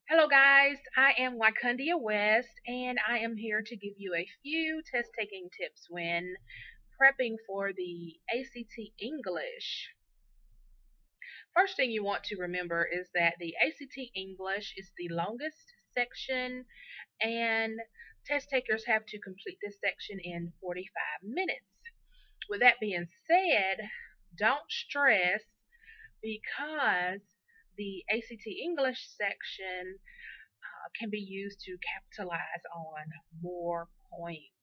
Hello, guys. I am Wakundia West, and I am here to give you a few test taking tips when prepping for the ACT English. First thing you want to remember is that the ACT English is the longest section, and test takers have to complete this section in 45 minutes. With that being said, don't stress because the ACT English section can be used to capitalize on more points.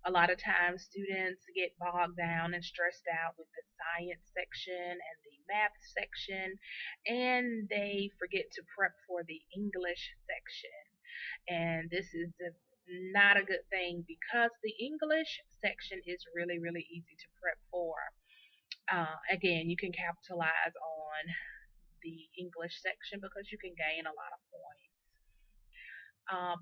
A lot of times, students get bogged down and stressed out with the science section and the math section, and they forget to prep for the English section. And this is not a good thing because the English section is really, really easy to prep for. Again, you can capitalize on the English section because you can gain a lot of points.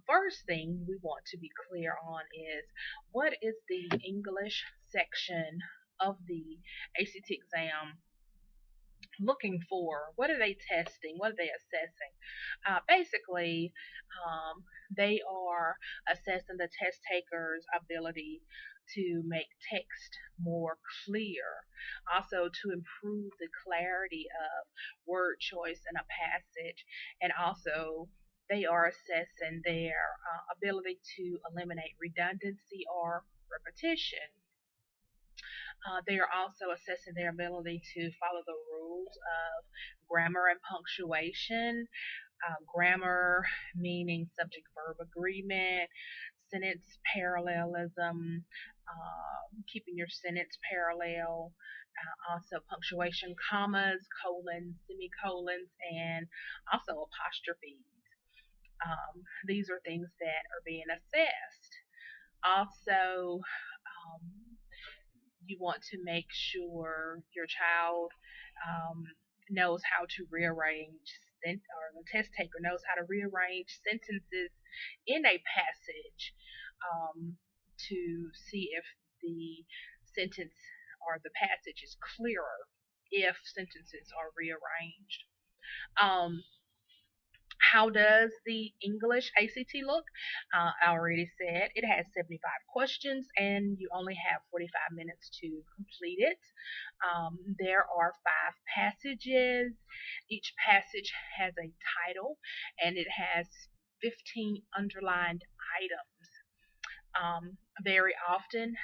First thing we want to be clear on is what is the English section of the ACT exam looking for? What are they testing? What are they assessing? Basically, they are assessing the test taker's ability to make text more clear, also to improve the clarity of word choice in a passage, and also they are assessing their ability to eliminate redundancy or repetition. They are also assessing their ability to follow the rules of grammar and punctuation. Grammar meaning subject verb agreement, sentence parallelism, keeping your sentence parallel. Also, punctuation, commas, colons, semicolons, and also apostrophes. These are things that are being assessed. Also, you want to make sure your child um, knows how to rearrange or the test taker knows how to rearrange sentences in a passage to see if the sentence or the passage is clearer if sentences are rearranged. Um, how does the English ACT look? I already said it has 75 questions and you only have 45 minutes to complete it. There are five passages. Each passage has a title and it has 15 underlined items. Very often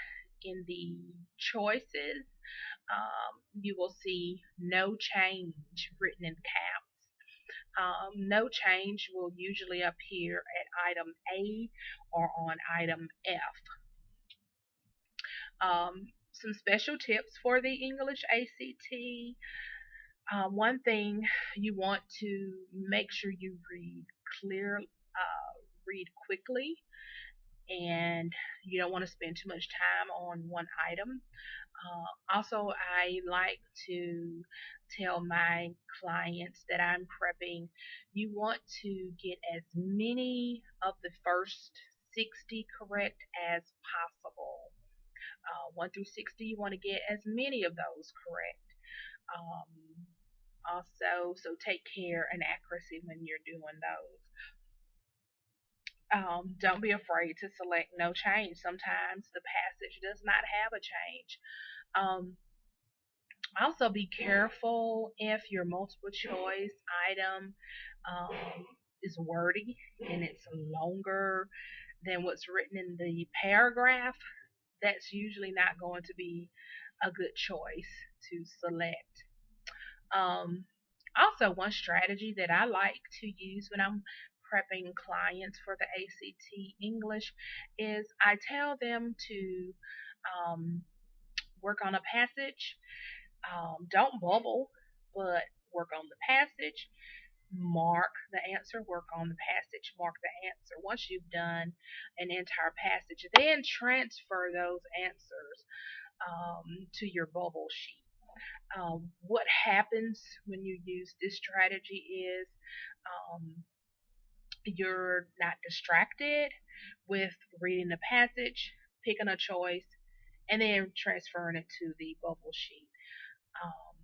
in the choices, you will see no change written in caps. No change will usually appear at item A or on item F. Some special tips for the English ACT. One thing you want to make sure you read quickly, and you don't want to spend too much time on one item. Also, I like to tell my clients that I'm prepping, you want to get as many of the first 60 correct as possible. 1 through 60, you want to get as many of those correct. Um, Also, so take care and accuracy when you're doing those. Don't be afraid to select no change. Sometimes the passage does not have a change. Um, Also, be careful if your multiple choice item is wordy and it's longer than what's written in the paragraph. That's usually not going to be a good choice to select. Um, Also, one strategy that I like to use when I'm prepping clients for the ACT English is I tell them to um, work on a passage. Don't bubble, but work on the passage. Mark the answer, work on the passage, mark the answer. Once you've done an entire passage, then transfer those answers to your bubble sheet. What happens when you use this strategy is um, you're not distracted with reading the passage, picking a choice, and then transferring it to the bubble sheet. Um,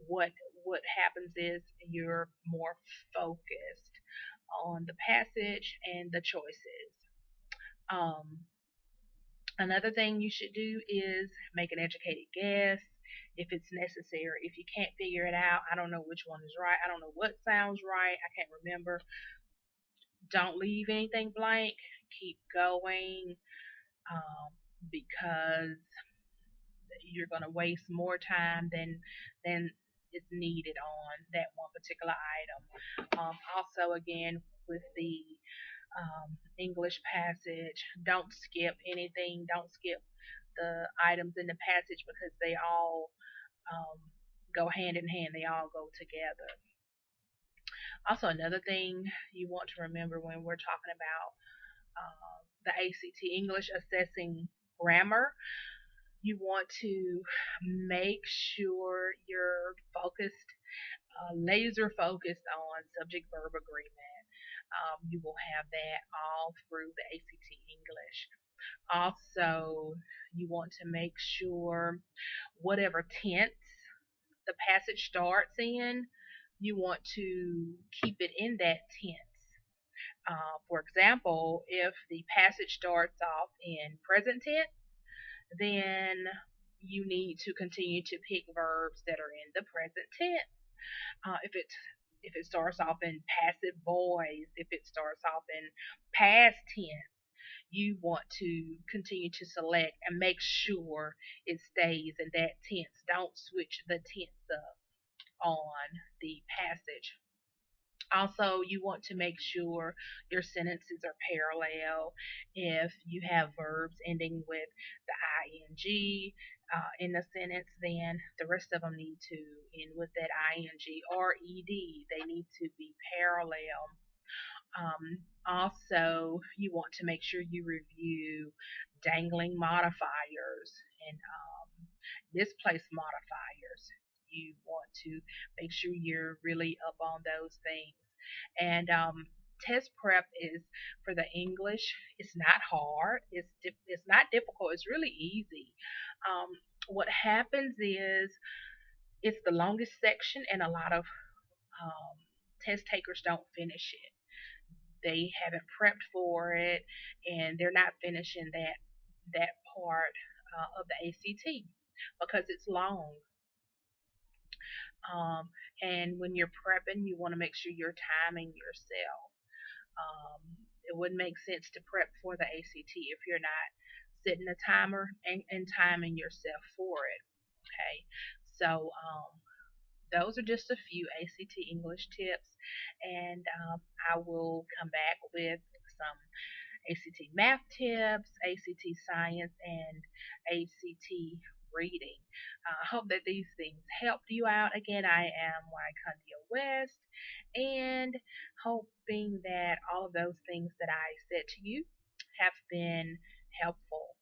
what what happens is you're more focused. on the passage and the choices. Um, Another thing you should do is make an educated guess if it's necessary. If you can't figure it out, I don't know which one is right. I don't know what sounds right. I can't remember. Don't leave anything blank. Keep going, um, because you're going to waste more time than is needed on that one particular item. Also, again, with the English passage, don't skip anything. Don't skip the items in the passage because they all um, go hand in hand. They all go together. Also, another thing you want to remember when we're talking about the ACT English assessing grammar, you want to make sure you're focused, laser focused on subject verb agreement. You will have that all through the ACT English. Also, you want to make sure whatever tense the passage starts in, you want to keep it in that tense. For example, if the passage starts off in present tense, then you need to continue to pick verbs that are in the present tense. If it starts off in passive voice, if it starts off in past tense, you want to continue to select and make sure it stays in that tense. Don't switch the tense up on the passage. Also, you want to make sure your sentences are parallel. If you have verbs ending with the ing in the sentence, then the rest of them need to end with that ing or ed. They need to be parallel. Also, you want to make sure you review dangling modifiers and misplaced modifiers. You want to make sure you're really up on those things. And test prep is for the English. It's not hard. It's not difficult. It's really easy. What happens is it's the longest section, and a lot of um, test takers don't finish it. They haven't prepped for it, and they're not finishing that part of the ACT because it's long. Um, and when you're prepping, you want to make sure you're timing yourself. It wouldn't make sense to prep for the ACT if you're not setting a timer and timing yourself for it. Okay, so those are just a few ACT English tips, and I will come back with some ACT math tips, ACT science, and ACT reading. I hope that these things helped you out. Again, I am Wycundia West, and hoping that all of those things that I said to you have been helpful.